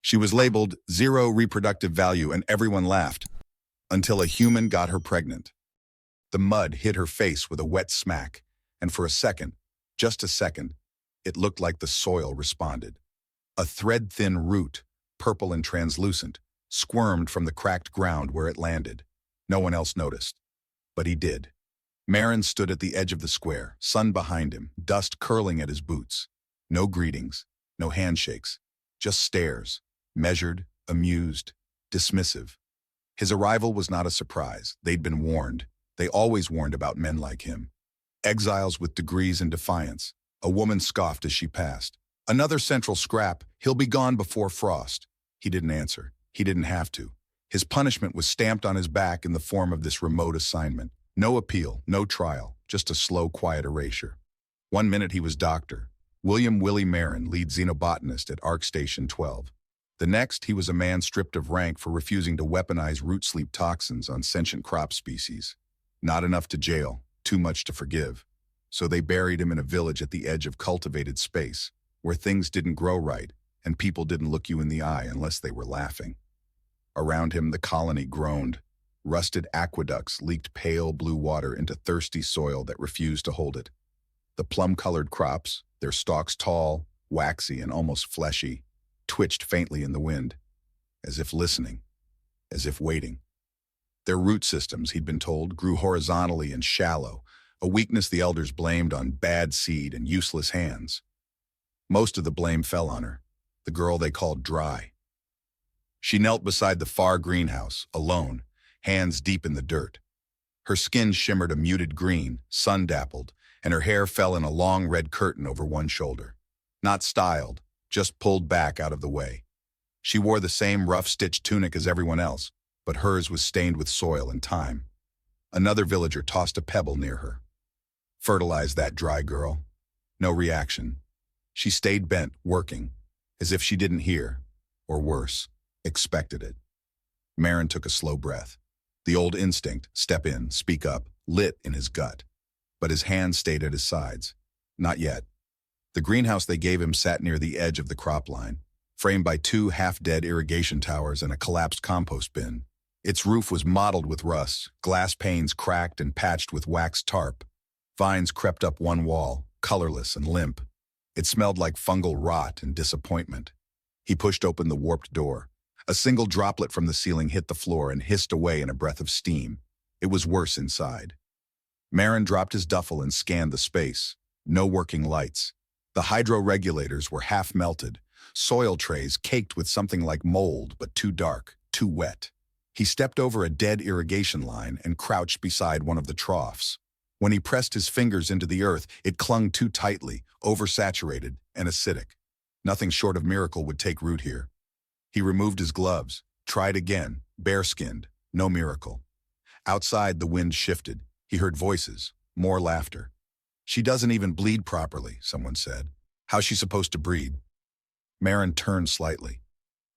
She was labeled 0 reproductive value and everyone laughed until a human got her pregnant. The mud hit her face with a wet smack, and for a second, just a second, it looked like the soil responded. A thread-thin root, purple and translucent, squirmed from the cracked ground where it landed. No one else noticed, but he did. Marin stood at the edge of the square, sun behind him, dust curling at his boots. No greetings, no handshakes, just stares, measured, amused, dismissive. His arrival was not a surprise. They'd been warned. They always warned about men like him. Exiles with degrees in defiance. A woman scoffed as she passed. Another central scrap, he'll be gone before frost. He didn't answer. He didn't have to. His punishment was stamped on his back in the form of this remote assignment. No appeal, no trial, just a slow, quiet erasure. 1 minute he was Dr. William Willie Marin, lead xenobotanist at Arc Station 12. The next, he was a man stripped of rank for refusing to weaponize root sleep toxins on sentient crop species. Not enough to jail, too much to forgive. So they buried him in a village at the edge of cultivated space, where things didn't grow right, and people didn't look you in the eye unless they were laughing. Around him, the colony groaned. Rusted aqueducts leaked pale blue water into thirsty soil that refused to hold it. The plum-colored crops, their stalks tall, waxy, and almost fleshy, twitched faintly in the wind, as if listening, as if waiting. Their root systems, he'd been told, grew horizontally and shallow, a weakness the elders blamed on bad seed and useless hands. Most of the blame fell on her, the girl they called Dry. She knelt beside the far greenhouse, alone, hands deep in the dirt. Her skin shimmered a muted green, sun-dappled, and her hair fell in a long red curtain over one shoulder. Not styled, just pulled back out of the way. She wore the same rough-stitched tunic as everyone else, but hers was stained with soil and time. Another villager tossed a pebble near her. Fertilize that Dry girl. No reaction. She stayed bent, working, as if she didn't hear, or worse, expected it. Marin took a slow breath. The old instinct, step in, speak up, lit in his gut. But his hands stayed at his sides. Not yet. The greenhouse they gave him sat near the edge of the crop line, framed by 2 half-dead irrigation towers and a collapsed compost bin. Its roof was mottled with rust, glass panes cracked and patched with waxed tarp. Vines crept up one wall, colorless and limp. It smelled like fungal rot and disappointment. He pushed open the warped door. A single droplet from the ceiling hit the floor and hissed away in a breath of steam. It was worse inside. Marin dropped his duffel and scanned the space. No working lights. The hydro regulators were half melted, soil trays caked with something like mold, but too dark, too wet. He stepped over a dead irrigation line and crouched beside one of the troughs. When he pressed his fingers into the earth, it clung too tightly, oversaturated, and acidic. Nothing short of miracle would take root here. He removed his gloves, tried again, bare-skinned, no miracle. Outside, the wind shifted. He heard voices, more laughter. She doesn't even bleed properly, someone said. How's she supposed to breed? Marin turned slightly.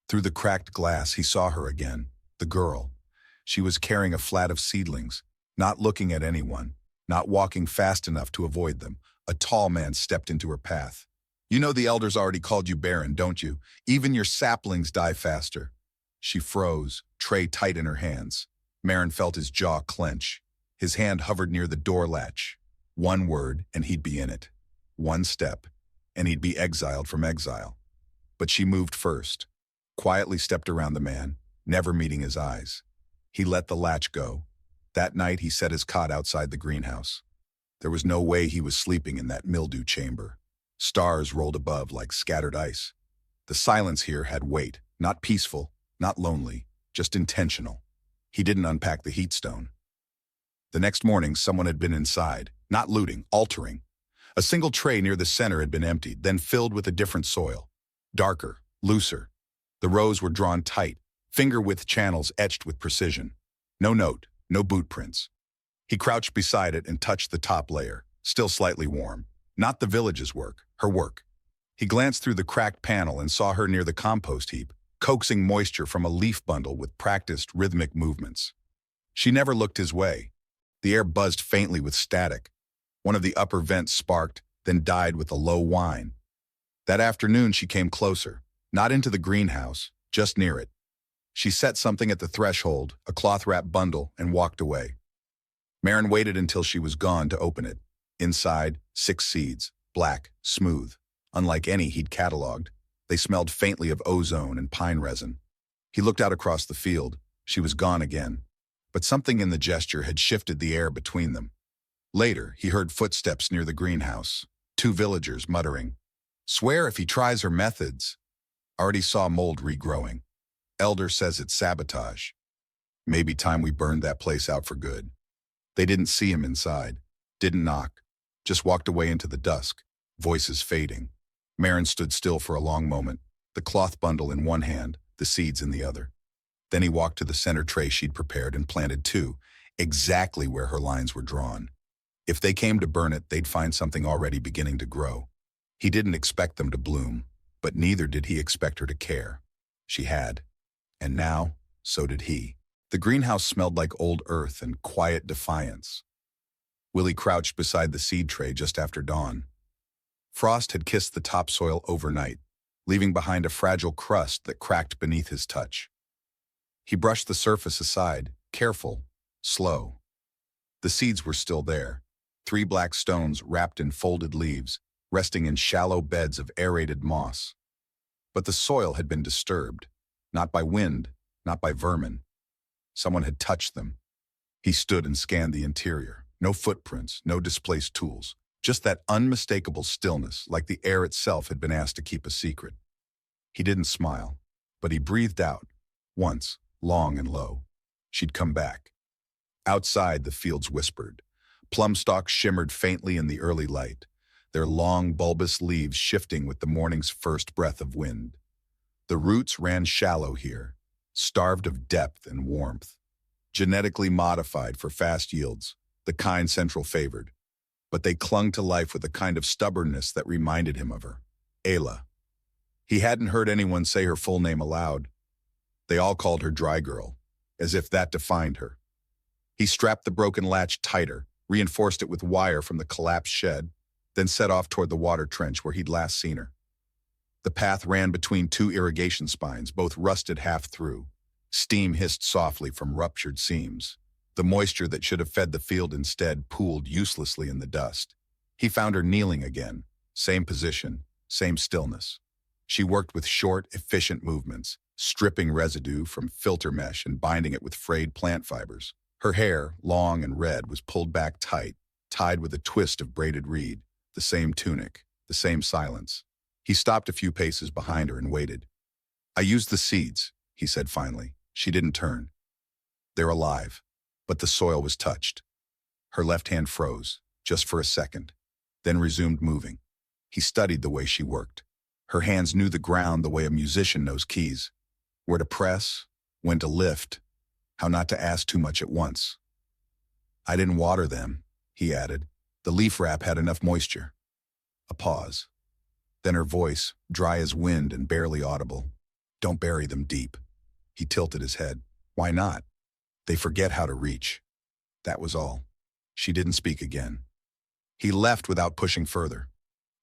Through the cracked glass, he saw her again, the girl. She was carrying a flat of seedlings, not looking at anyone, not walking fast enough to avoid them. A tall man stepped into her path. You know the elders already called you barren, don't you? Even your saplings die faster. She froze, tray tight in her hands. Marin felt his jaw clench. His hand hovered near the door latch. One word, and he'd be in it. One step, and he'd be exiled from exile. But she moved first, quietly stepped around the man, never meeting his eyes. He let the latch go. That night, he set his cot outside the greenhouse. There was no way he was sleeping in that mildew chamber. Stars rolled above like scattered ice. The silence here had weight, not peaceful, not lonely, just intentional. He didn't unpack the heat stone. The next morning, someone had been inside, not looting, altering. A single tray near the center had been emptied, then filled with a different soil. Darker, looser. The rows were drawn tight, finger-width channels etched with precision. No note, no boot prints. He crouched beside it and touched the top layer, still slightly warm. Not the village's work, her work. He glanced through the cracked panel and saw her near the compost heap, coaxing moisture from a leaf bundle with practiced rhythmic movements. She never looked his way. The air buzzed faintly with static. One of the upper vents sparked, then died with a low whine. That afternoon she came closer, Not into the greenhouse, just near it. She set something at the threshold, a cloth-wrapped bundle, and walked away. Maren waited until she was gone to open it. Inside, 6 seeds, black, smooth. Unlike any he'd cataloged, they smelled faintly of ozone and pine resin. He looked out across the field. She was gone again. But something in the gesture had shifted the air between them. Later, he heard footsteps near the greenhouse. 2 villagers muttering, "Swear if he tries her methods." Already saw mold regrowing. Elder says it's sabotage. Maybe time we burned that place out for good. They didn't see him inside. Didn't knock. Just walked away into the dusk, voices fading. Maren stood still for a long moment, the cloth bundle in one hand, the seeds in the other. Then he walked to the center tray she'd prepared and planted 2, exactly where her lines were drawn. If they came to burn it, they'd find something already beginning to grow. He didn't expect them to bloom, but neither did he expect her to care. She had. And now, so did he. The greenhouse smelled like old earth and quiet defiance. Willie crouched beside the seed tray just after dawn. Frost had kissed the topsoil overnight, leaving behind a fragile crust that cracked beneath his touch. He brushed the surface aside, careful, slow. The seeds were still there, 3 black stones wrapped in folded leaves, resting in shallow beds of aerated moss. But the soil had been disturbed, not by wind, not by vermin. Someone had touched them. He stood and scanned the interior. No footprints, no displaced tools. Just that unmistakable stillness, like the air itself had been asked to keep a secret. He didn't smile, but he breathed out, once, long and low. She'd come back. Outside, the fields whispered. Plum stalks shimmered faintly in the early light, their long, bulbous leaves shifting with the morning's first breath of wind. The roots ran shallow here, starved of depth and warmth. Genetically modified for fast yields, the kind Central favored. But they clung to life with a kind of stubbornness that reminded him of her. Ayla. He hadn't heard anyone say her full name aloud. They all called her Dry Girl, as if that defined her. He strapped the broken latch tighter, reinforced it with wire from the collapsed shed, then set off toward the water trench where he'd last seen her. The path ran between 2 irrigation spines, both rusted half through. Steam hissed softly from ruptured seams. The moisture that should have fed the field instead pooled uselessly in the dust. He found her kneeling again, same position, same stillness. She worked with short, efficient movements, stripping residue from filter mesh and binding it with frayed plant fibers. Her hair, long and red, was pulled back tight, tied with a twist of braided reed, the same tunic, the same silence. He stopped a few paces behind her and waited. "I used the seeds," he said finally. She didn't turn. "They're alive." But the soil was touched. Her left hand froze, just for a second, then resumed moving. He studied the way she worked. Her hands knew the ground the way a musician knows keys. Where to press, when to lift, how not to ask too much at once. "I didn't water them," he added. "The leaf wrap had enough moisture." A pause. Then her voice, dry as wind and barely audible. "Don't bury them deep." He tilted his head. "Why not?" "They forget how to reach." That was all. She didn't speak again. He left without pushing further.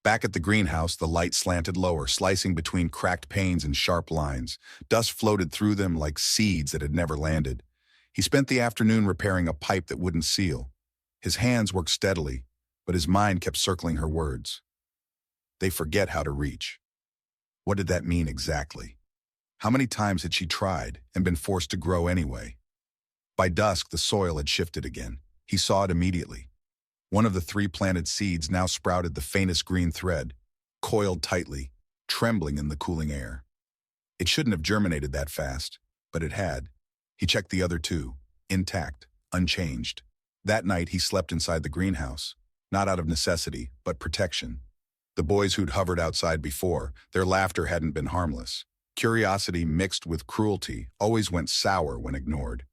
Back at the greenhouse, the light slanted lower, slicing between cracked panes and sharp lines. Dust floated through them like seeds that had never landed. He spent the afternoon repairing a pipe that wouldn't seal. His hands worked steadily, but his mind kept circling her words. They forget how to reach. What did that mean exactly? How many times had she tried and been forced to grow anyway? By dusk, the soil had shifted again. He saw it immediately. One of the 3 planted seeds now sprouted the faintest green thread, coiled tightly, trembling in the cooling air. It shouldn't have germinated that fast, but it had. He checked the other 2, intact, unchanged. That night, he slept inside the greenhouse, not out of necessity, but protection. The boys who'd hovered outside before, their laughter hadn't been harmless. Curiosity mixed with cruelty always went sour when ignored.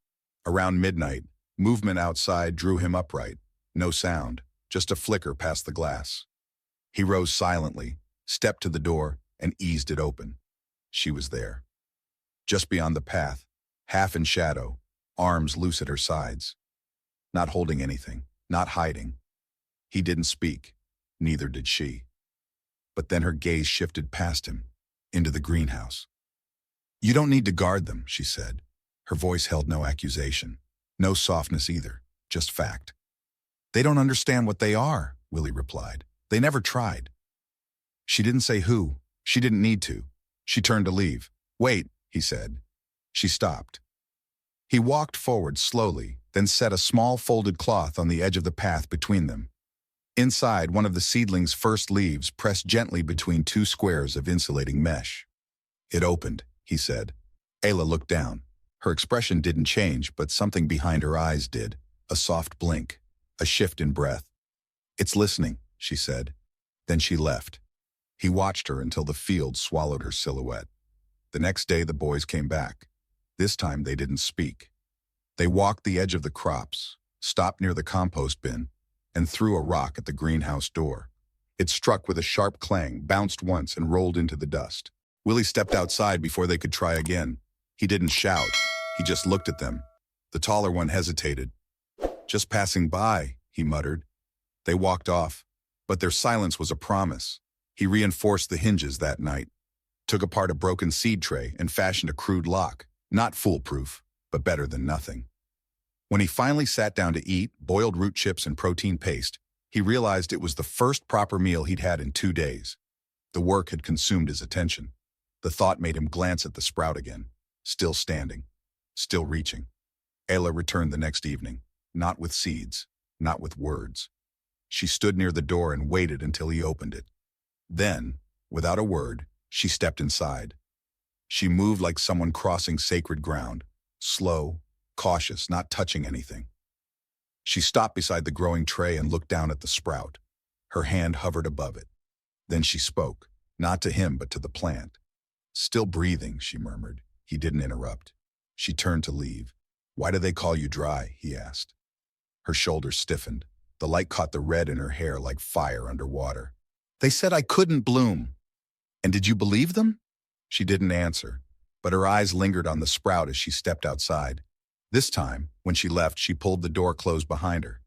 Around midnight, movement outside drew him upright. No sound, just a flicker past the glass. He rose silently, stepped to the door, and eased it open. She was there. Just beyond the path, half in shadow, arms loose at her sides. Not holding anything, not hiding. He didn't speak, neither did she. But then her gaze shifted past him. into the greenhouse. "You don't need to guard them," she said. Her voice held no accusation, no softness either, just fact. "They don't understand what they are," Willie replied. "They never tried." She didn't say who. She didn't need to. She turned to leave. "Wait," he said. She stopped. He walked forward slowly, then set a small folded cloth on the edge of the path between them. Inside, one of the seedling's first leaves pressed gently between two squares of insulating mesh. "It opened," he said. Ayla looked down. Her expression didn't change, but something behind her eyes did. A soft blink, a shift in breath. "It's listening," she said. Then she left. He watched her until the field swallowed her silhouette. The next day the boys came back. This time they didn't speak. They walked the edge of the crops, stopped near the compost bin, and threw a rock at the greenhouse door. It struck with a sharp clang, bounced once, and rolled into the dust. Willie stepped outside before they could try again. He didn't shout. He just looked at them. The taller one hesitated. "Just passing by," he muttered. They walked off, but their silence was a promise. He reinforced the hinges that night, took apart a broken seed tray, and fashioned a crude lock. Not foolproof, but better than nothing. When he finally sat down to eat boiled root chips and protein paste, he realized it was the first proper meal he'd had in 2 days. The work had consumed his attention. The thought made him glance at the sprout again, still standing, still reaching. Ayla returned the next evening, not with seeds, not with words. She stood near the door and waited until he opened it. Then, without a word, she stepped inside. She moved like someone crossing sacred ground, slow, cautious, not touching anything. She stopped beside the growing tray and looked down at the sprout. Her hand hovered above it. Then she spoke, not to him but to the plant. "Still breathing," she murmured. He didn't interrupt. She turned to leave. "Why do they call you dry?" he asked. Her shoulders stiffened. The light caught the red in her hair like fire under water. "They said I couldn't bloom." "And did you believe them?" She didn't answer, but her eyes lingered on the sprout as she stepped outside. This time, when she left, she pulled the door closed behind her.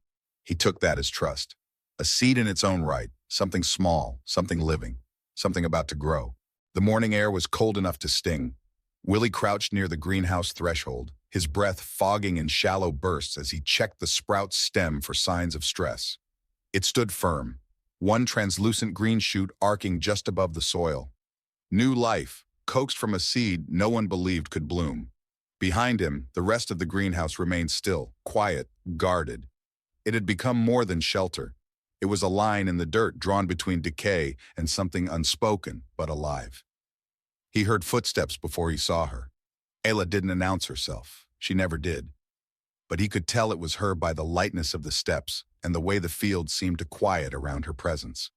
He took that as trust. A seed in its own right, something small, something living, something about to grow. The morning air was cold enough to sting. Willie crouched near the greenhouse threshold, his breath fogging in shallow bursts as he checked the sprout's stem for signs of stress. It stood firm, one translucent green shoot arcing just above the soil. New life, coaxed from a seed no one believed could bloom. Behind him, the rest of the greenhouse remained still, quiet, guarded. It had become more than shelter. It was a line in the dirt drawn between decay and something unspoken but alive. He heard footsteps before he saw her. Ayla didn't announce herself. She never did. But he could tell it was her by the lightness of the steps and the way the field seemed to quiet around her presence.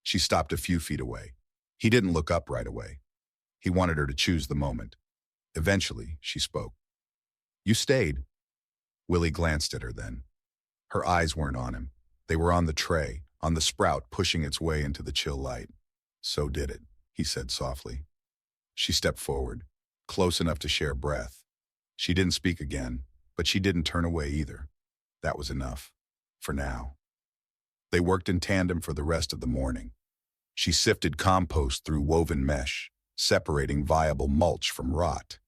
She stopped a few feet away. He didn't look up right away. He wanted her to choose the moment. Eventually, she spoke. "You stayed." Willie glanced at her then. Her eyes weren't on him. They were on the tray, on the sprout pushing its way into the chill light. "So did it," he said softly. She stepped forward, close enough to share breath. She didn't speak again, but she didn't turn away either. That was enough, for now. They worked in tandem for the rest of the morning. She sifted compost through woven mesh, separating viable mulch from rot.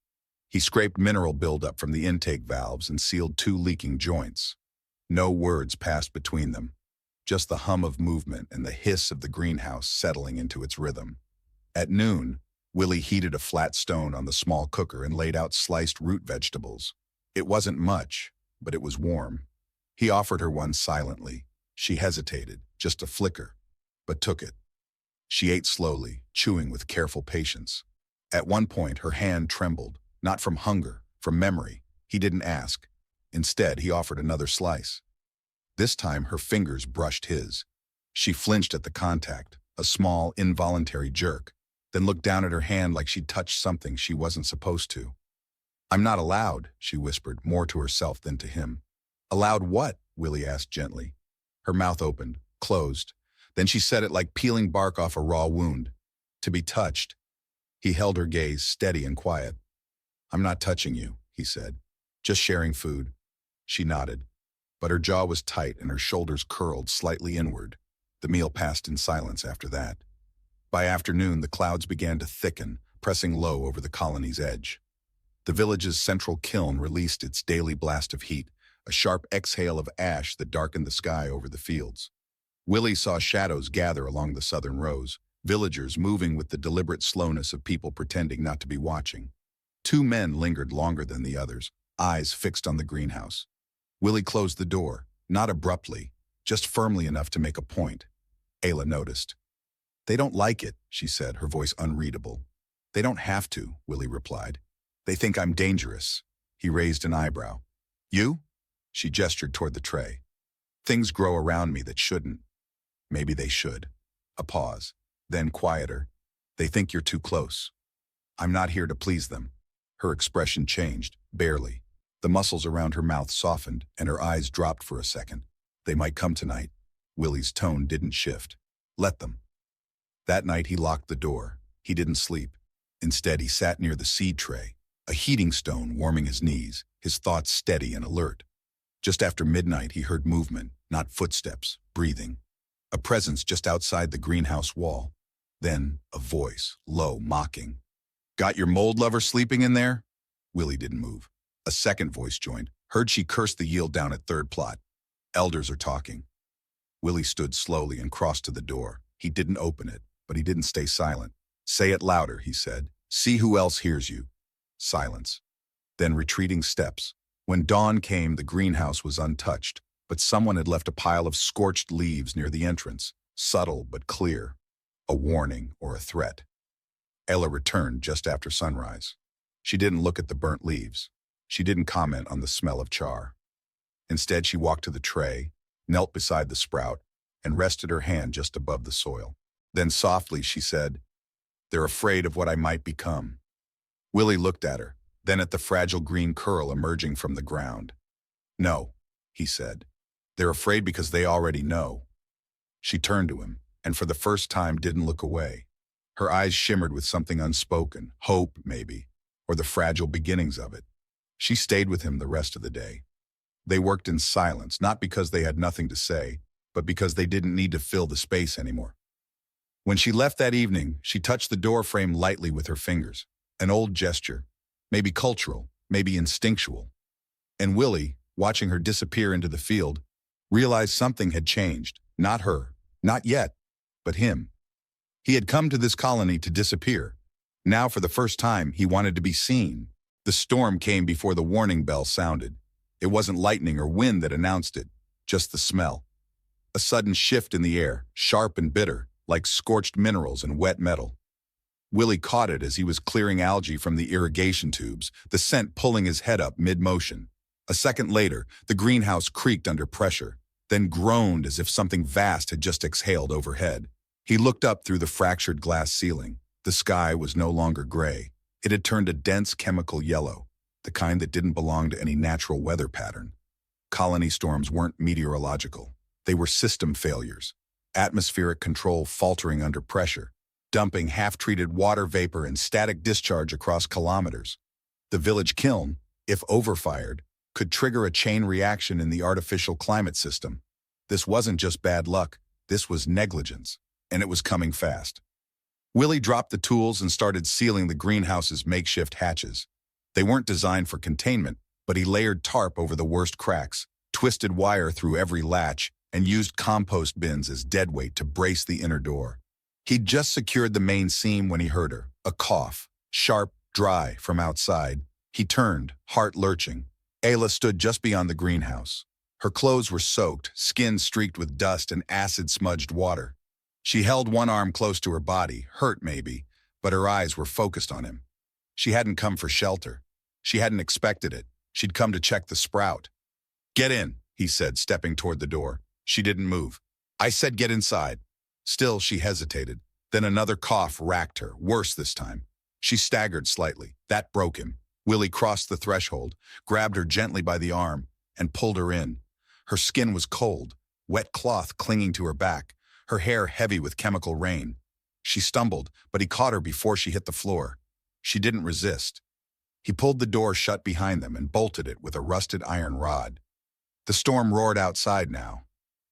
He scraped mineral buildup from the intake valves and sealed 2 leaking joints. No words passed between them, just the hum of movement and the hiss of the greenhouse settling into its rhythm. At noon, Willie heated a flat stone on the small cooker and laid out sliced root vegetables. It wasn't much, but it was warm. He offered her one silently. She hesitated, just a flicker, but took it. She ate slowly, chewing with careful patience. At one point, her hand trembled, not from hunger, from memory. He didn't ask. Instead, he offered another slice. This time, her fingers brushed his. She flinched at the contact, a small, involuntary jerk, then looked down at her hand like she'd touched something she wasn't supposed to. "I'm not allowed," she whispered, more to herself than to him. "Allowed what?" Willie asked gently. Her mouth opened, closed. Then she said it like peeling bark off a raw wound. "To be touched." He held her gaze steady and quiet. "I'm not touching you," he said. "Just sharing food." She nodded, but her jaw was tight and her shoulders curled slightly inward. The meal passed in silence after that. By afternoon, the clouds began to thicken, pressing low over the colony's edge. The village's central kiln released its daily blast of heat, a sharp exhale of ash that darkened the sky over the fields. Willie saw shadows gather along the southern rows, villagers moving with the deliberate slowness of people pretending not to be watching. Two men lingered longer than the others, eyes fixed on the greenhouse. Willie closed the door, not abruptly, just firmly enough to make a point. Ayla noticed. "They don't like it," she said, her voice unreadable. "They don't have to," Willie replied. "They think I'm dangerous." He raised an eyebrow. "You?" She gestured toward the tray. "Things grow around me that shouldn't. Maybe they should." A pause. Then quieter. "They think you're too close. I'm not here to please them." Her expression changed, barely. The muscles around her mouth softened, and her eyes dropped for a second. "They might come tonight." Willie's tone didn't shift. "Let them." That night he locked the door. He didn't sleep. Instead, he sat near the seed tray, a heating stone warming his knees, his thoughts steady and alert. Just after midnight, he heard movement, not footsteps, breathing. A presence just outside the greenhouse wall. Then, a voice, low, mocking. "Got your mold lover sleeping in there?" Willie didn't move. A second voice joined. Heard she cursed the yield down at third plot. "Elders are talking." Willie stood slowly and crossed to the door. He didn't open it, but he didn't stay silent. "Say it louder," he said. "See who else hears you." Silence. Then retreating steps. When dawn came, the greenhouse was untouched, but someone had left a pile of scorched leaves near the entrance, subtle but clear. A warning or a threat. Ella returned just after sunrise. She didn't look at the burnt leaves. She didn't comment on the smell of char. Instead, she walked to the tray, knelt beside the sprout, and rested her hand just above the soil. Then softly she said, "They're afraid of what I might become." Willie looked at her, then at the fragile green curl emerging from the ground. "No," he said. "They're afraid because they already know." She turned to him, and for the first time didn't look away. Her eyes shimmered with something unspoken, hope, maybe, or the fragile beginnings of it. She stayed with him the rest of the day. They worked in silence, not because they had nothing to say, but because they didn't need to fill the space anymore. When she left that evening, she touched the door frame lightly with her fingers, an old gesture, maybe cultural, maybe instinctual. And Willie, watching her disappear into the field, realized something had changed, not her, not yet, but him. He had come to this colony to disappear. Now, for the first time, he wanted to be seen. The storm came before the warning bell sounded. It wasn't lightning or wind that announced it, just the smell. A sudden shift in the air, sharp and bitter, like scorched minerals and wet metal. Willie caught it as he was clearing algae from the irrigation tubes, the scent pulling his head up mid-motion. A second later, the greenhouse creaked under pressure, then groaned as if something vast had just exhaled overhead. He looked up through the fractured glass ceiling. The sky was no longer gray. It had turned a dense chemical yellow, the kind that didn't belong to any natural weather pattern. Colony storms weren't meteorological. They were system failures. Atmospheric control faltering under pressure, dumping half-treated water vapor and static discharge across kilometers. The village kiln, if overfired, could trigger a chain reaction in the artificial climate system. This wasn't just bad luck, this was negligence, and it was coming fast. Willie dropped the tools and started sealing the greenhouse's makeshift hatches. They weren't designed for containment, but he layered tarp over the worst cracks, twisted wire through every latch, and used compost bins as deadweight to brace the inner door. He'd just secured the main seam when he heard her, a cough, sharp, dry, from outside. He turned, heart lurching. Ayla stood just beyond the greenhouse. Her clothes were soaked, skin streaked with dust and acid-smudged water. She held one arm close to her body, hurt maybe, but her eyes were focused on him. She hadn't come for shelter. She hadn't expected it. She'd come to check the sprout. "Get in," he said, stepping toward the door. She didn't move. "I said get inside." Still, she hesitated. Then another cough racked her, worse this time. She staggered slightly. That broke him. Willie crossed the threshold, grabbed her gently by the arm, and pulled her in. Her skin was cold, wet cloth clinging to her back, her hair heavy with chemical rain. She stumbled, but he caught her before she hit the floor. She didn't resist. He pulled the door shut behind them and bolted it with a rusted iron rod. The storm roared outside now,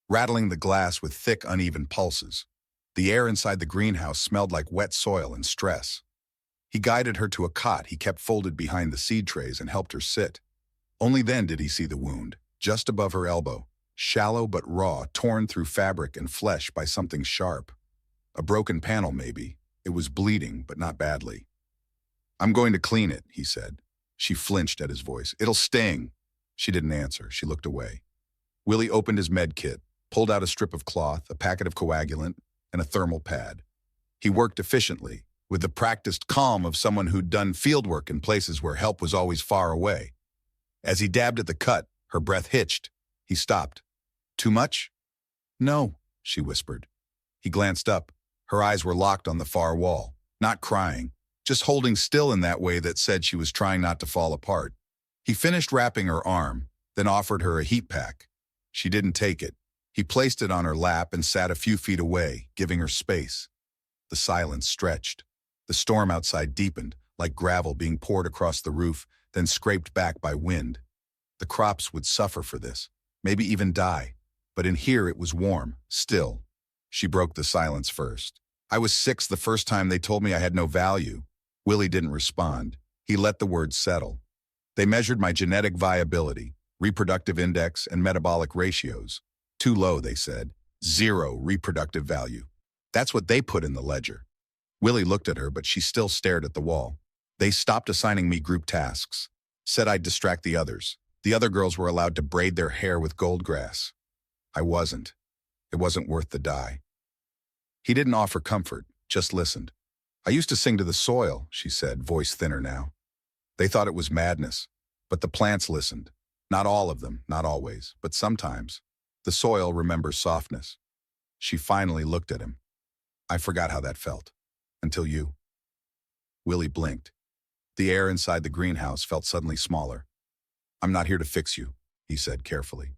rattling the glass with thick, uneven pulses. The air inside the greenhouse smelled like wet soil and stress. He guided her to a cot he kept folded behind the seed trays and helped her sit. Only then did he see the wound, just above her elbow, shallow but raw, torn through fabric and flesh by something sharp. A broken panel, maybe. It was bleeding, but not badly. "I'm going to clean it," he said. She flinched at his voice. "It'll sting." She didn't answer. She looked away. Willie opened his med kit, pulled out a strip of cloth, a packet of coagulant, and a thermal pad. He worked efficiently, with the practiced calm of someone who'd done fieldwork in places where help was always far away. As he dabbed at the cut, her breath hitched. He stopped. "Too much?" "No," she whispered. He glanced up. Her eyes were locked on the far wall, not crying, just holding still in that way that said she was trying not to fall apart. He finished wrapping her arm, then offered her a heat pack. She didn't take it. He placed it on her lap and sat a few feet away, giving her space. The silence stretched. The storm outside deepened, like gravel being poured across the roof, then scraped back by wind. The crops would suffer for this, maybe even die. But in here it was warm, still. She broke the silence first. "I was 6 the first time they told me I had no value." Willie didn't respond. He let the words settle. "They measured my genetic viability, reproductive index, and metabolic ratios. Too low, they said. 0 reproductive value. That's what they put in the ledger." Willie looked at her, but she still stared at the wall. "They stopped assigning me group tasks. Said I'd distract the others. The other girls were allowed to braid their hair with gold grass. I wasn't. It wasn't worth the dye." He didn't offer comfort, just listened. "I used to sing to the soil," she said, voice thinner now. "They thought it was madness, but the plants listened. Not all of them, not always, but sometimes. The soil remembers softness." She finally looked at him. "I forgot how that felt. Until you." Willie blinked. The air inside the greenhouse felt suddenly smaller. "I'm not here to fix you," he said carefully.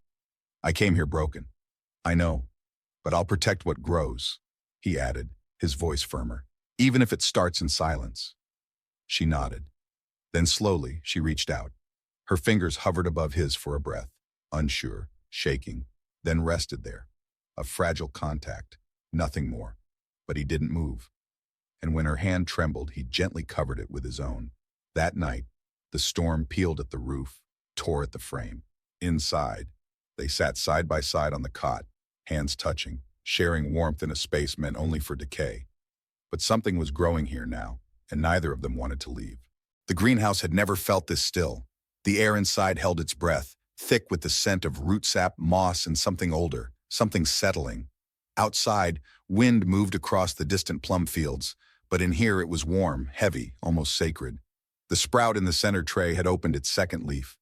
"I came here broken. I know. But I'll protect what grows," he added, his voice firmer, "even if it starts in silence." She nodded. Then slowly, she reached out. Her fingers hovered above his for a breath, unsure, shaking, then rested there. A fragile contact, nothing more. But he didn't move. And when her hand trembled, he gently covered it with his own. That night, the storm peeled at the roof, tore at the frame. Inside, they sat side by side on the cot, hands touching, sharing warmth in a space meant only for decay. But something was growing here now, and neither of them wanted to leave. The greenhouse had never felt this still. The air inside held its breath, thick with the scent of root sap, moss, and something older, something settling. Outside, wind moved across the distant plum fields, but in here it was warm, heavy, almost sacred. The sprout in the center tray had opened its second leaf,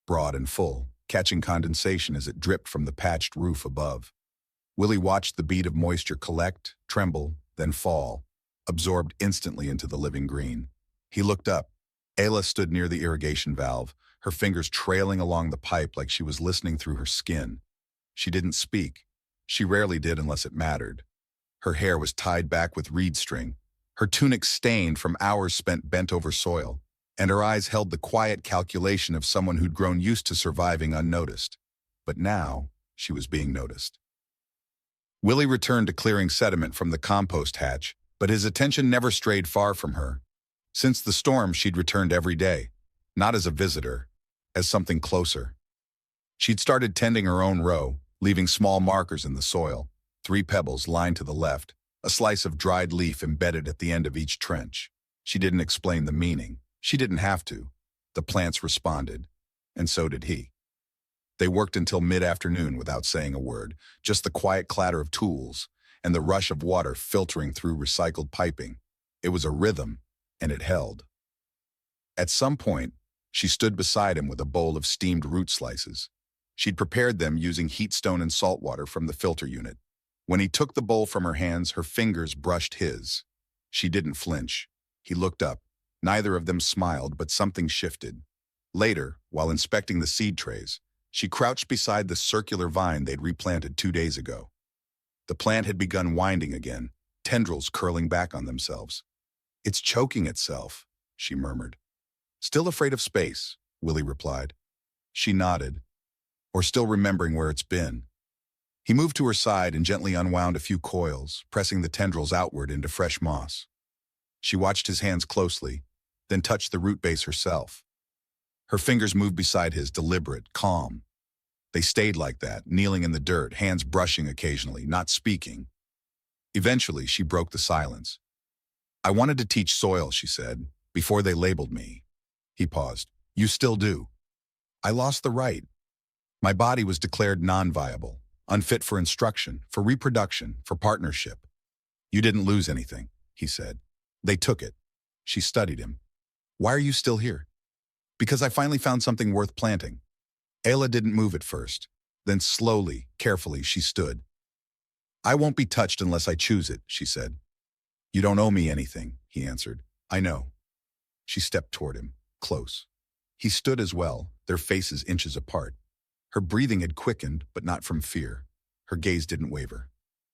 broad and full, catching condensation as it dripped from the patched roof above. Willie watched the bead of moisture collect, tremble, then fall, absorbed instantly into the living green. He looked up. Ayla stood near the irrigation valve, her fingers trailing along the pipe like she was listening through her skin. She didn't speak. She rarely did unless it mattered. Her hair was tied back with reed string, her tunic stained from hours spent bent over soil, and her eyes held the quiet calculation of someone who'd grown used to surviving unnoticed. But now, she was being noticed. Willie returned to clearing sediment from the compost hatch, but his attention never strayed far from her. Since the storm, she'd returned every day, not as a visitor, as something closer. She'd started tending her own row, leaving small markers in the soil, 3 pebbles lined to the left, a slice of dried leaf embedded at the end of each trench. She didn't explain the meaning. She didn't have to. The plants responded, and so did he. They worked until mid-afternoon without saying a word, just the quiet clatter of tools and the rush of water filtering through recycled piping. It was a rhythm, and it held. At some point, she stood beside him with a bowl of steamed root slices. She'd prepared them using heat stone and salt water from the filter unit. When he took the bowl from her hands, her fingers brushed his. She didn't flinch. He looked up. Neither of them smiled, but something shifted. Later, while inspecting the seed trays, she crouched beside the circular vine they'd replanted 2 days ago. The plant had begun winding again, tendrils curling back on themselves. "It's choking itself," she murmured. "Still afraid of space," Willie replied. She nodded. "Or still remembering where it's been." He moved to her side and gently unwound a few coils, pressing the tendrils outward into fresh moss. She watched his hands closely, then touched the root base herself. Her fingers moved beside his, deliberate, calm. They stayed like that, kneeling in the dirt, hands brushing occasionally, not speaking. Eventually, she broke the silence. "I wanted to teach soil," she said, "before they labeled me." He paused. "You still do." "I lost the right. My body was declared non-viable, unfit for instruction, for reproduction, for partnership." "You didn't lose anything," he said. "They took it." She studied him. "Why are you still here?" "Because I finally found something worth planting." Ayla didn't move at first. Then slowly, carefully, she stood. "I won't be touched unless I choose it," she said. "You don't owe me anything," he answered. "I know." She stepped toward him, close. He stood as well, their faces inches apart. Her breathing had quickened, but not from fear. Her gaze didn't waver.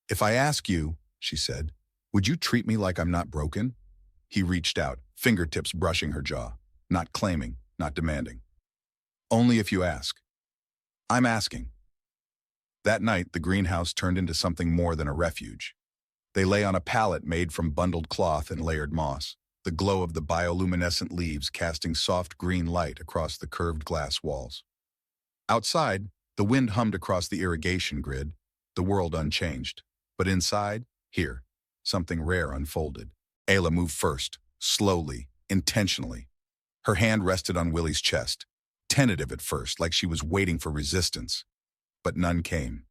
"If I ask you," she said, "would you treat me like I'm not broken?" He reached out, fingertips brushing her jaw. "Not claiming, not demanding. Only if you ask." "I'm asking." That night, the greenhouse turned into something more than a refuge. They lay on a pallet made from bundled cloth and layered moss, the glow of the bioluminescent leaves casting soft green light across the curved glass walls. Outside, the wind hummed across the irrigation grid, the world unchanged. But inside, here, something rare unfolded. Ayla moved first, slowly, intentionally. Her hand rested on Willie's chest, tentative at first, like she was waiting for resistance. But none came.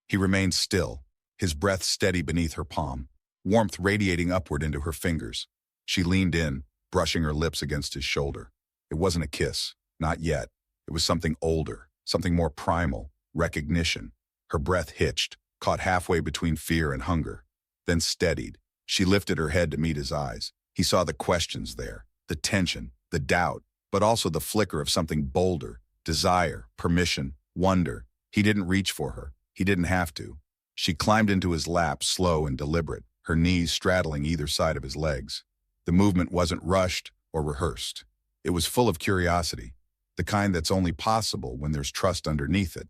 He remained still, his breath steady beneath her palm, warmth radiating upward into her fingers. She leaned in, brushing her lips against his shoulder. It wasn't a kiss, not yet. It was something older, something more primal, recognition. Her breath hitched, caught halfway between fear and hunger, then steadied. She lifted her head to meet his eyes. He saw the questions there, the tension, the doubt, but also the flicker of something bolder, desire, permission, wonder. He didn't reach for her. He didn't have to. She climbed into his lap, slow and deliberate, her knees straddling either side of his legs. The movement wasn't rushed or rehearsed. It was full of curiosity, the kind that's only possible when there's trust underneath it.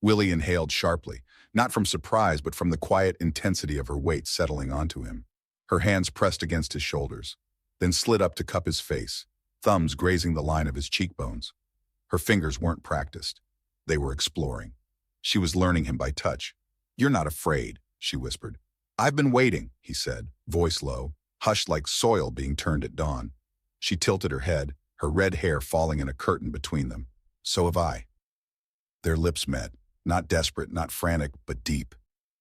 Willie inhaled sharply, not from surprise but from the quiet intensity of her weight settling onto him. Her hands pressed against his shoulders, then slid up to cup his face, thumbs grazing the line of his cheekbones. Her fingers weren't practiced. They were exploring. She was learning him by touch. "You're not afraid," she whispered. "I've been waiting," he said, voice low, hushed like soil being turned at dawn. She tilted her head, her red hair falling in a curtain between them. "So have I." Their lips met, not desperate, not frantic, but deep.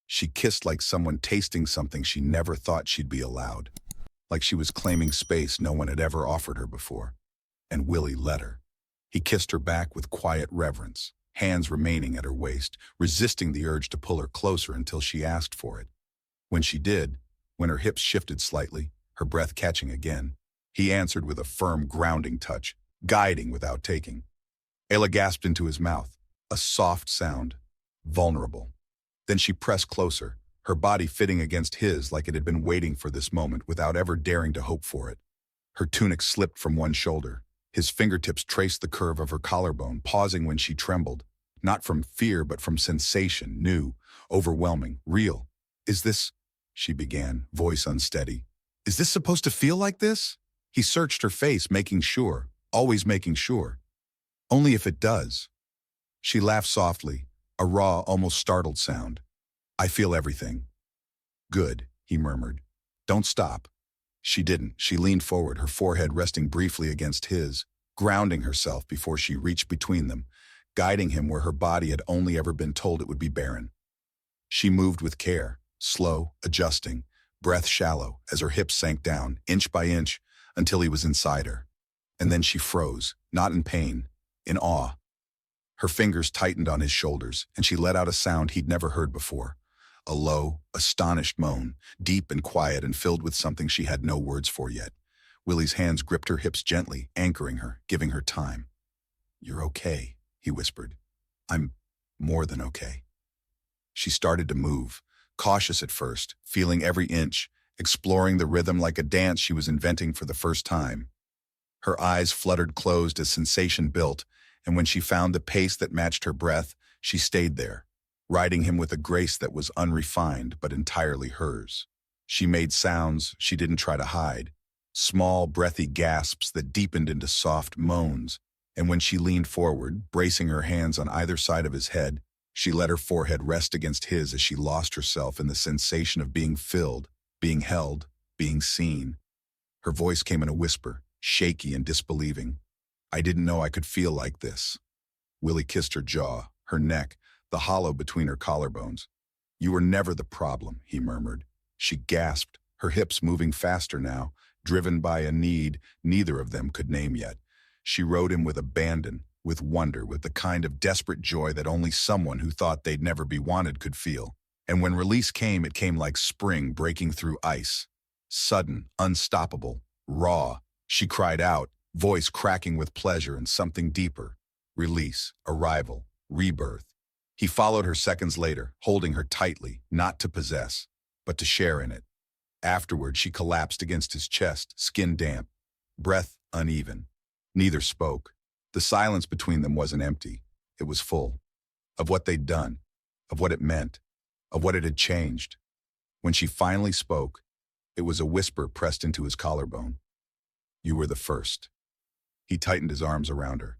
She kissed like someone tasting something she never thought she'd be allowed, like she was claiming space no one had ever offered her before. And Willie let her. He kissed her back with quiet reverence, hands remaining at her waist, resisting the urge to pull her closer until she asked for it. When she did, when her hips shifted slightly, her breath catching again, he answered with a firm, grounding touch, guiding without taking. Ayla gasped into his mouth, a soft sound, vulnerable. Then she pressed closer, her body fitting against his like it had been waiting for this moment without ever daring to hope for it. Her tunic slipped from one shoulder. His fingertips traced the curve of her collarbone, pausing when she trembled, not from fear but from sensation, new, overwhelming, real. "Is this," she began, voice unsteady. "Is this supposed to feel like this?" He searched her face, making sure, always making sure. "Only if it does." She laughed softly, a raw, almost startled sound. "I feel everything." "Good," he murmured. "Don't stop." She didn't. She leaned forward, her forehead resting briefly against his, grounding herself before she reached between them, guiding him where her body had only ever been told it would be barren. She moved with care, slow, adjusting, breath shallow, as her hips sank down, inch by inch, until he was inside her. And then she froze, not in pain, in awe. Her fingers tightened on his shoulders, and she let out a sound he'd never heard before. A low, astonished moan, deep and quiet and filled with something she had no words for yet. Willie's hands gripped her hips gently, anchoring her, giving her time. "You're okay," he whispered. "I'm more than okay." She started to move, cautious at first, feeling every inch, exploring the rhythm like a dance she was inventing for the first time. Her eyes fluttered closed as sensation built, and when she found the pace that matched her breath, she stayed there, riding him with a grace that was unrefined but entirely hers. She made sounds she didn't try to hide, small, breathy gasps that deepened into soft moans, and when she leaned forward, bracing her hands on either side of his head, she let her forehead rest against his as she lost herself in the sensation of being filled, being held, being seen. Her voice came in a whisper, shaky and disbelieving. "I didn't know I could feel like this." Willie kissed her jaw, her neck, the hollow between her collarbones. "You were never the problem," he murmured. She gasped, her hips moving faster now, driven by a need neither of them could name yet. She rode him with abandon, with wonder, with the kind of desperate joy that only someone who thought they'd never be wanted could feel. And when release came, it came like spring breaking through ice. Sudden, unstoppable, raw. She cried out, voice cracking with pleasure and something deeper. Release, arrival, rebirth. He followed her seconds later, holding her tightly, not to possess, but to share in it. Afterward, she collapsed against his chest, skin damp, breath uneven. Neither spoke. The silence between them wasn't empty. It was full. Of what they'd done, of what it meant, of what it had changed. When she finally spoke, it was a whisper pressed into his collarbone. "You were the first." He tightened his arms around her.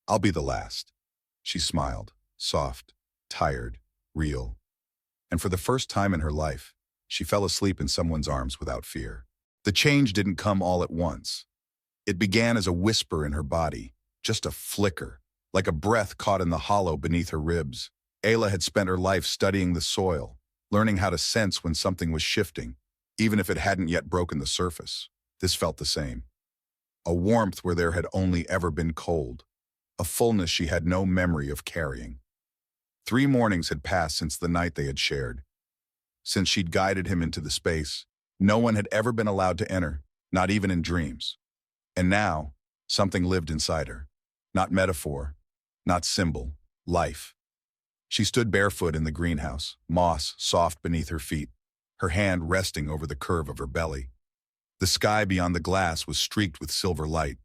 "I'll be the last." She smiled, soft, tired, real. And for the first time in her life, she fell asleep in someone's arms without fear. The change didn't come all at once. It began as a whisper in her body, just a flicker, like a breath caught in the hollow beneath her ribs. Ayla had spent her life studying the soil, learning how to sense when something was shifting, even if it hadn't yet broken the surface. This felt the same. A warmth where there had only ever been cold, a fullness she had no memory of carrying. 3 mornings had passed since the night they had shared. Since she'd guided him into the space, no one had ever been allowed to enter, not even in dreams. And now, something lived inside her. Not metaphor, not symbol, life. She stood barefoot in the greenhouse, moss soft beneath her feet, her hand resting over the curve of her belly. The sky beyond the glass was streaked with silver light.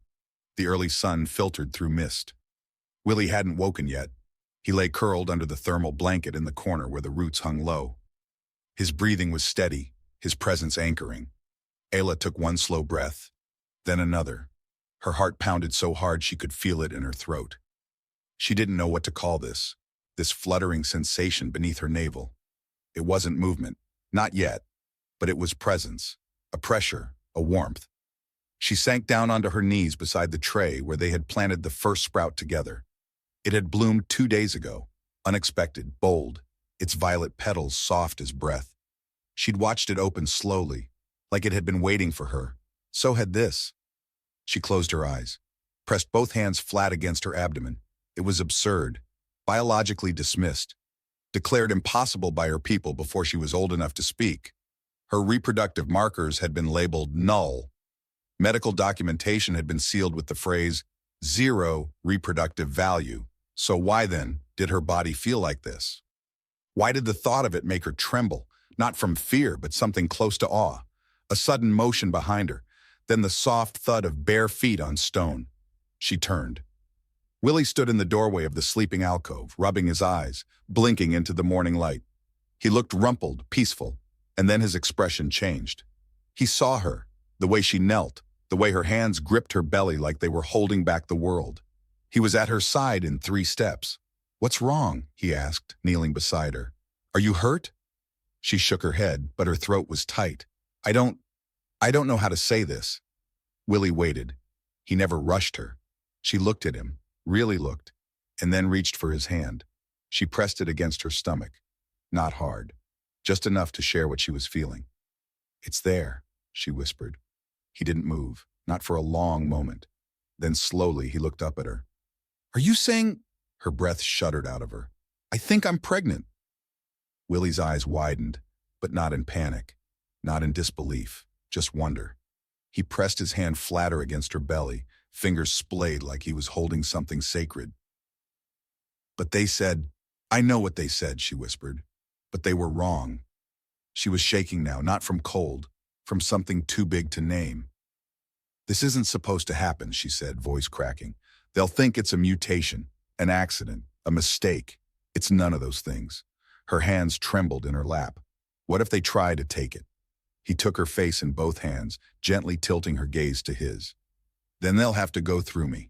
The early sun filtered through mist. Willie hadn't woken yet. He lay curled under the thermal blanket in the corner where the roots hung low. His breathing was steady, his presence anchoring. Ayla took one slow breath, then another. Her heart pounded so hard she could feel it in her throat. She didn't know what to call this fluttering sensation beneath her navel. It wasn't movement, not yet, but it was presence, a pressure, a warmth. She sank down onto her knees beside the tray where they had planted the first sprout together. It had bloomed 2 days ago, unexpected, bold, its violet petals soft as breath. She'd watched it open slowly, like it had been waiting for her. So had this. She closed her eyes, pressed both hands flat against her abdomen. It was absurd, biologically dismissed, declared impossible by her people before she was old enough to speak. Her reproductive markers had been labeled null. Medical documentation had been sealed with the phrase, 0 reproductive value. So why then did her body feel like this? Why did the thought of it make her tremble, not from fear, but something close to awe? A sudden motion behind her, then the soft thud of bare feet on stone. She turned. Willie stood in the doorway of the sleeping alcove, rubbing his eyes, blinking into the morning light. He looked rumpled, peaceful, and then his expression changed. He saw her, the way she knelt, the way her hands gripped her belly like they were holding back the world. He was at her side in 3 steps. "What's wrong?" he asked, kneeling beside her. "Are you hurt?" She shook her head, but her throat was tight. I don't know how to say this." Willie waited. He never rushed her. She looked at him, really looked, and then reached for his hand. She pressed it against her stomach. Not hard, just enough to share what she was feeling. "It's there," she whispered. He didn't move, not for a long moment. Then slowly he looked up at her. "Are you saying—" Her breath shuddered out of her. "I think I'm pregnant." Willie's eyes widened, but not in panic, not in disbelief, just wonder. He pressed his hand flatter against her belly, fingers splayed like he was holding something sacred. "But they said—" "I know what they said," she whispered. "But they were wrong." She was shaking now, not from cold, from something too big to name. "This isn't supposed to happen," she said, voice cracking. "They'll think it's a mutation, an accident, a mistake. It's none of those things. Her hands trembled in her lap. What if they tried to take it? He took her face in both hands, gently tilting her gaze to his. Then they'll have to go through me.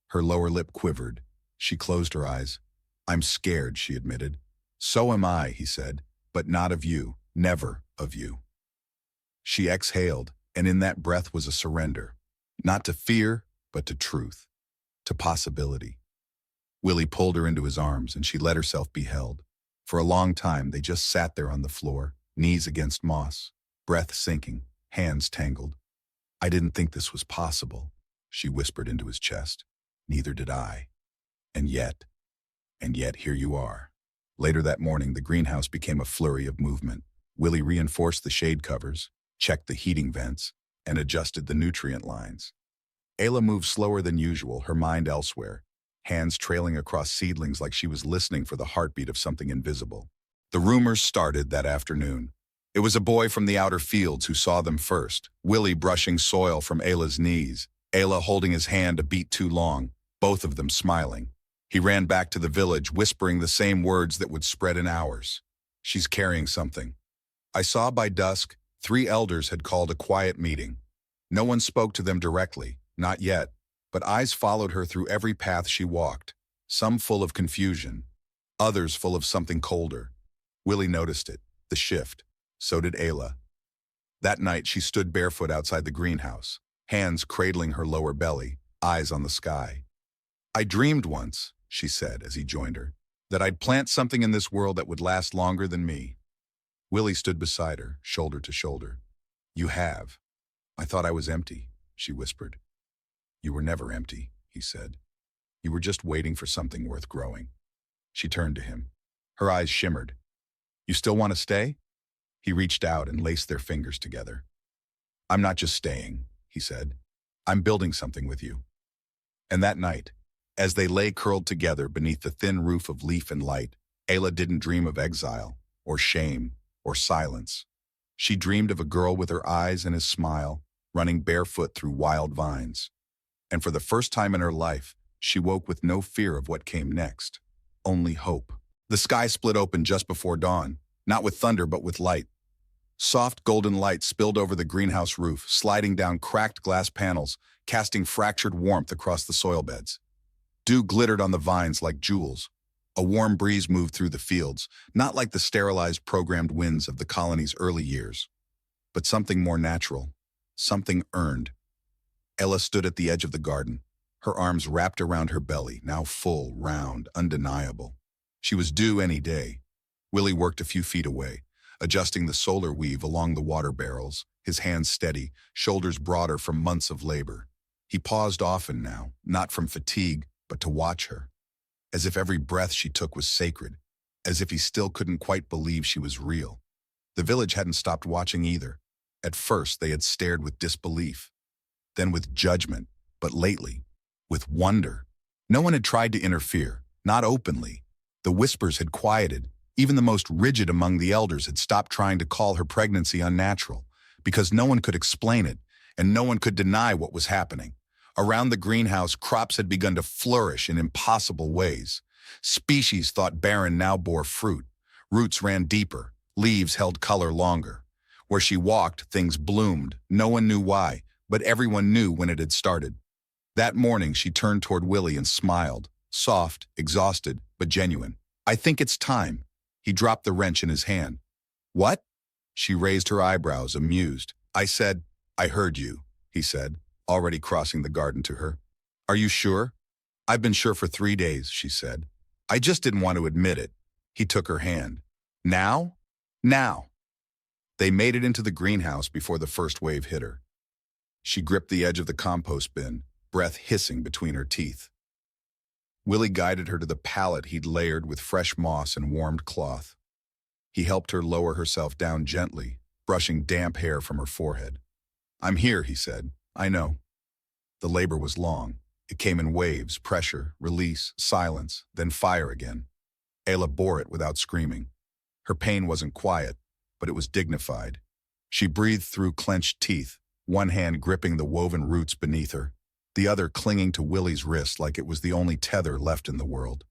Her lower lip quivered. She closed her eyes. I'm scared, she admitted. So am I, he said, but not of you, never of you. She exhaled, and in that breath was a surrender. Not to fear, but to truth, to possibility. Willie pulled her into his arms, and she let herself be held. For a long time, they just sat there on the floor, knees against moss, breath sinking, hands tangled. I didn't think this was possible, she whispered into his chest. Neither did I. And yet here you are. Later that morning, the greenhouse became a flurry of movement. Willie reinforced the shade covers, checked the heating vents, and adjusted the nutrient lines. Ayla moved slower than usual, her mind elsewhere, hands trailing across seedlings like she was listening for the heartbeat of something invisible. The rumors started that afternoon. It was a boy from the outer fields who saw them first, Willie brushing soil from Ayla's knees, Ayla holding his hand a beat too long, both of them smiling. He ran back to the village, whispering the same words that would spread in hours. She's carrying something. I saw by dusk, 3 elders had called a quiet meeting. No one spoke to them directly, not yet, but eyes followed her through every path she walked, some full of confusion, others full of something colder. Willie noticed it, the shift. So did Ayla. That night she stood barefoot outside the greenhouse, hands cradling her lower belly, eyes on the sky. I dreamed once, she said as he joined her, that I'd plant something in this world that would last longer than me. Willie stood beside her, shoulder to shoulder. You have. I thought I was empty, she whispered. You were never empty, he said. You were just waiting for something worth growing. She turned to him. Her eyes shimmered. You still want to stay? He reached out and laced their fingers together. I'm not just staying, he said. I'm building something with you. And that night, as they lay curled together beneath the thin roof of leaf and light, Ayla didn't dream of exile, or shame, or silence. She dreamed of a girl with her eyes and his smile, running barefoot through wild vines. And for the first time in her life, she woke with no fear of what came next, only hope. The sky split open just before dawn, not with thunder but with light. Soft golden light spilled over the greenhouse roof, sliding down cracked glass panels, casting fractured warmth across the soil beds. Dew glittered on the vines like jewels. A warm breeze moved through the fields, not like the sterilized programmed winds of the colony's early years, but something more natural, something earned. Ella stood at the edge of the garden, her arms wrapped around her belly, now full, round, undeniable. She was due any day. Willie worked a few feet away, adjusting the solar weave along the water barrels, his hands steady, shoulders broader from months of labor. He paused often now, not from fatigue, but to watch her, as if every breath she took was sacred, as if he still couldn't quite believe she was real. The village hadn't stopped watching either. At first, they had stared with disbelief, then with judgment, but lately, with wonder. No one had tried to interfere, not openly. The whispers had quieted. Even the most rigid among the elders had stopped trying to call her pregnancy unnatural, because no one could explain it, and no one could deny what was happening. Around the greenhouse, crops had begun to flourish in impossible ways. Species thought barren now bore fruit. Roots ran deeper, leaves held color longer. Where she walked, things bloomed. No one knew why, but everyone knew when it had started. That morning, she turned toward Willie and smiled, soft, exhausted, but genuine. I think it's time. He dropped the wrench in his hand. What? She raised her eyebrows, amused. I said, I heard you, he said, already crossing the garden to her. Are you sure? I've been sure for 3 days, she said. I just didn't want to admit it. He took her hand. Now? Now. They made it into the greenhouse before the first wave hit her. She gripped the edge of the compost bin, breath hissing between her teeth. Willie guided her to the pallet he'd layered with fresh moss and warmed cloth. He helped her lower herself down gently, brushing damp hair from her forehead. I'm here, he said. I know. The labor was long. It came in waves, pressure, release, silence, then fire again. Ayla bore it without screaming. Her pain wasn't quiet, but it was dignified. She breathed through clenched teeth, one hand gripping the woven roots beneath her, the other clinging to Willie's wrist like it was the only tether left in the world.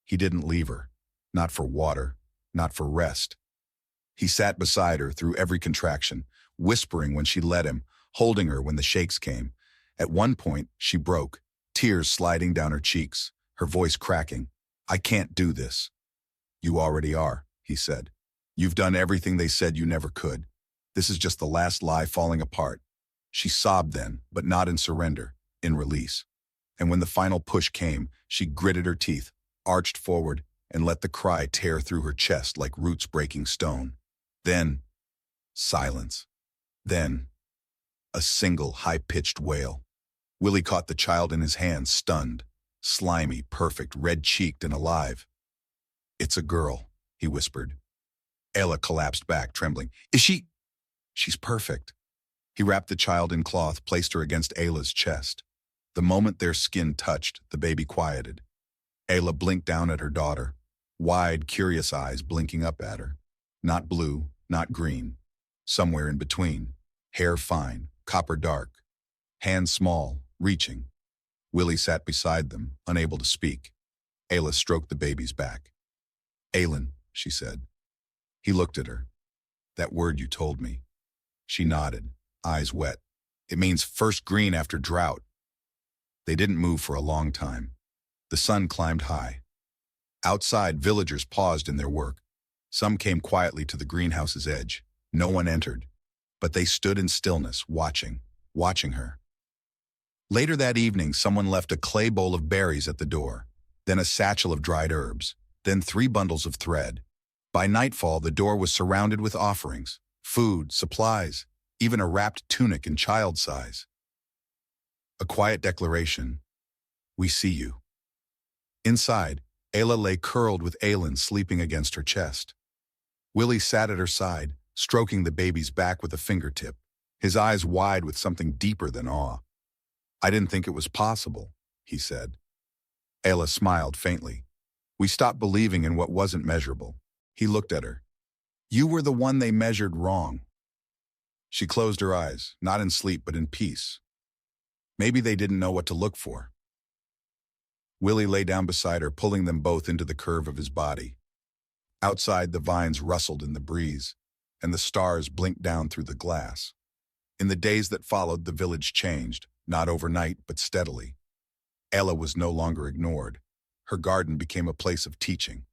He didn't leave her, not for water, not for rest. He sat beside her through every contraction, whispering when she let him, holding her when the shakes came. At one point, she broke, tears sliding down her cheeks, her voice cracking. "I can't do this." "You already are," he said. "You've done everything they said you never could. This is just the last lie falling apart." She sobbed then, but not in surrender, in release. And when the final push came, she gritted her teeth, arched forward, and let the cry tear through her chest like roots breaking stone. Then, silence. Then, a single high-pitched wail. Willie caught the child in his hands, stunned, slimy, perfect, red-cheeked and alive. "It's a girl," he whispered. Ayla collapsed back, trembling. "Is she—" "She's perfect." He wrapped the child in cloth, placed her against Ayla's chest. The moment their skin touched, the baby quieted. Ayla blinked down at her daughter, wide, curious eyes blinking up at her. Not blue, not green. Somewhere in between. Hair fine, copper dark. Hands small, reaching. Willie sat beside them, unable to speak. Ayla stroked the baby's back. "Aylin," she said. He looked at her. "That word you told me." She nodded, eyes wet. "It means first green after drought." They didn't move for a long time. The sun climbed high. Outside, villagers paused in their work. Some came quietly to the greenhouse's edge. No one entered. But they stood in stillness, watching her. Later that evening, someone left a clay bowl of berries at the door, then a satchel of dried herbs, then 3 bundles of thread. By nightfall, the door was surrounded with offerings, food, supplies, even a wrapped tunic in child size. A quiet declaration, "We see you." Inside, Ayla lay curled with Aylin sleeping against her chest. Willie sat at her side, stroking the baby's back with a fingertip, his eyes wide with something deeper than awe. "I didn't think it was possible," he said. Ayla smiled faintly. "We stopped believing in what wasn't measurable." He looked at her. "You were the one they measured wrong." She closed her eyes, not in sleep but in peace. Maybe they didn't know what to look for. Willie lay down beside her, pulling them both into the curve of his body. Outside, the vines rustled in the breeze, and the stars blinked down through the glass. In the days that followed, the village changed, not overnight, but steadily. Ayla was no longer ignored. Her garden became a place of teaching.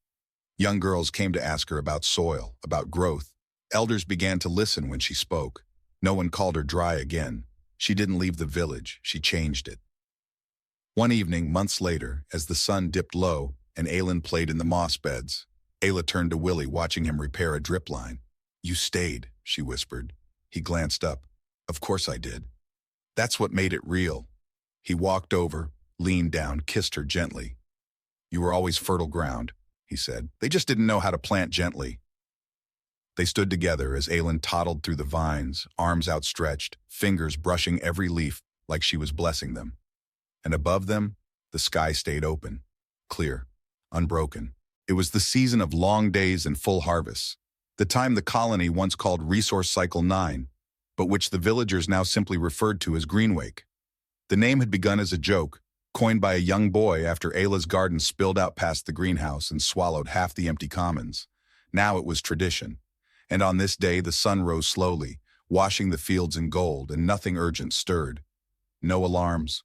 Young girls came to ask her about soil, about growth. Elders began to listen when she spoke. No one called her dry again. She didn't leave the village, she changed it. One evening, months later, as the sun dipped low and Aylin played in the moss beds, Ayla turned to Willie, watching him repair a drip line. "You stayed," she whispered. He glanced up. "Of course I did. That's what made it real." He walked over, leaned down, kissed her gently. "You were always fertile ground," he said. "They just didn't know how to plant gently." They stood together as Aylin toddled through the vines, arms outstretched, fingers brushing every leaf like she was blessing them. And above them, the sky stayed open, clear, unbroken. It was the season of long days and full harvests, the time the colony once called Resource Cycle 9, but which the villagers now simply referred to as Greenwake. The name had begun as a joke, coined by a young boy after Ayla's garden spilled out past the greenhouse and swallowed half the empty commons. Now it was tradition. And on this day, the sun rose slowly, washing the fields in gold, and nothing urgent stirred. No alarms,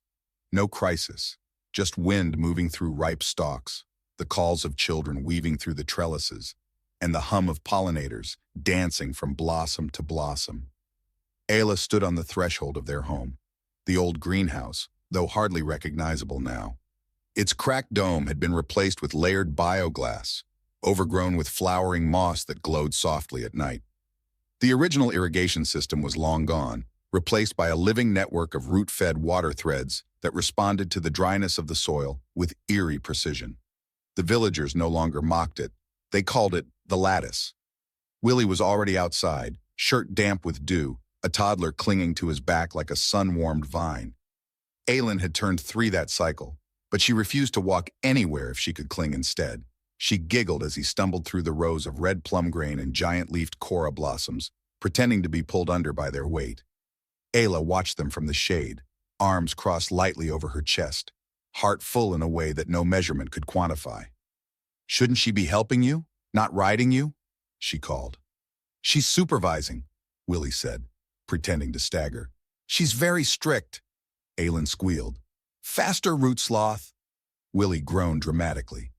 no crisis, just wind moving through ripe stalks, the calls of children weaving through the trellises, and the hum of pollinators dancing from blossom to blossom. Ayla stood on the threshold of their home, the old greenhouse, though hardly recognizable now. Its cracked dome had been replaced with layered bioglass, overgrown with flowering moss that glowed softly at night. The original irrigation system was long gone, replaced by a living network of root-fed water threads that responded to the dryness of the soil with eerie precision. The villagers no longer mocked it. They called it the lattice. Willie was already outside, shirt damp with dew, a toddler clinging to his back like a sun-warmed vine. Aylin had turned 3 that cycle, but she refused to walk anywhere if she could cling instead. She giggled as he stumbled through the rows of red plum grain and giant-leafed cora blossoms, pretending to be pulled under by their weight. Ayla watched them from the shade, arms crossed lightly over her chest, heart full in a way that no measurement could quantify. "Shouldn't she be helping you?" Not riding you? She called. She's supervising, Willie said, pretending to stagger. She's very strict, Aylin squealed. Faster, root sloth. Willie groaned dramatically.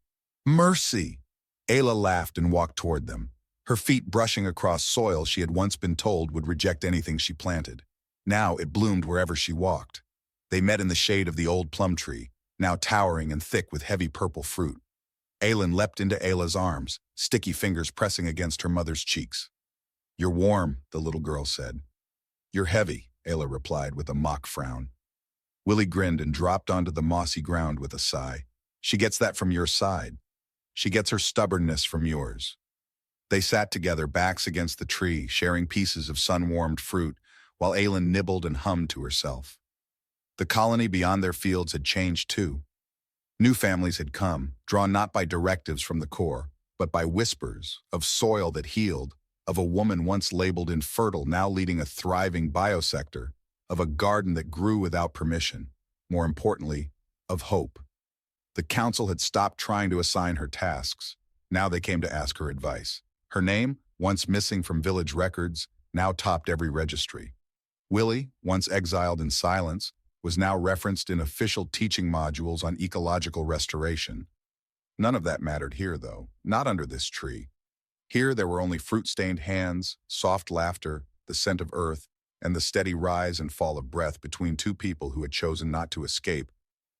Mercy! Ayla laughed and walked toward them, her feet brushing across soil she had once been told would reject anything she planted. Now it bloomed wherever she walked. They met in the shade of the old plum tree, now towering and thick with heavy purple fruit. Aylin leapt into Ayla's arms, sticky fingers pressing against her mother's cheeks. You're warm, the little girl said. You're heavy, Ayla replied with a mock frown. Willie grinned and dropped onto the mossy ground with a sigh. She gets that from your side. She gets her stubbornness from yours. They sat together, backs against the tree, sharing pieces of sun-warmed fruit, while Aylin nibbled and hummed to herself. The colony beyond their fields had changed too. New families had come, drawn not by directives from the core, but by whispers of soil that healed, of a woman once labeled infertile now leading a thriving biosector, of a garden that grew without permission, more importantly, of hope. The council had stopped trying to assign her tasks. Now they came to ask her advice. Her name, once missing from village records, now topped every registry. Willie, once exiled in silence, was now referenced in official teaching modules on ecological restoration. None of that mattered here, though, not under this tree. Here there were only fruit-stained hands, soft laughter, the scent of earth, and the steady rise and fall of breath between two people who had chosen not to escape,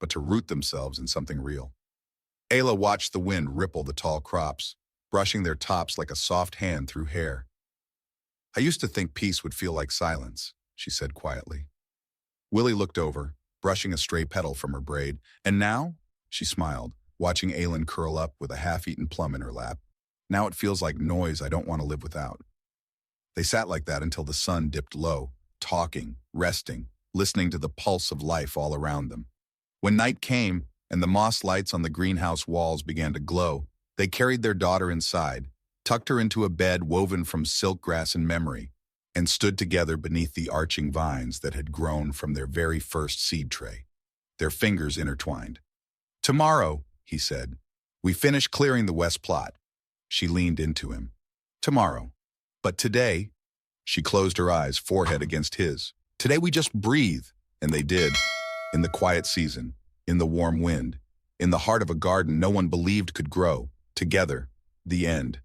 but to root themselves in something real. Ayla watched the wind ripple the tall crops, brushing their tops like a soft hand through hair. I used to think peace would feel like silence, she said quietly. Willie looked over, brushing a stray petal from her braid. And now? She smiled, watching Aylin curl up with a half-eaten plum in her lap. Now it feels like noise I don't want to live without. They sat like that until the sun dipped low, talking, resting, listening to the pulse of life all around them. When night came and the moss lights on the greenhouse walls began to glow, they carried their daughter inside, tucked her into a bed woven from silk grass and memory, and stood together beneath the arching vines that had grown from their very first seed tray, their fingers intertwined. Tomorrow, he said, we finish clearing the west plot. She leaned into him. Tomorrow. But today, she closed her eyes, forehead against his. Today we just breathe. And they did. In the quiet season, in the warm wind, in the heart of a garden no one believed could grow. Together, the end.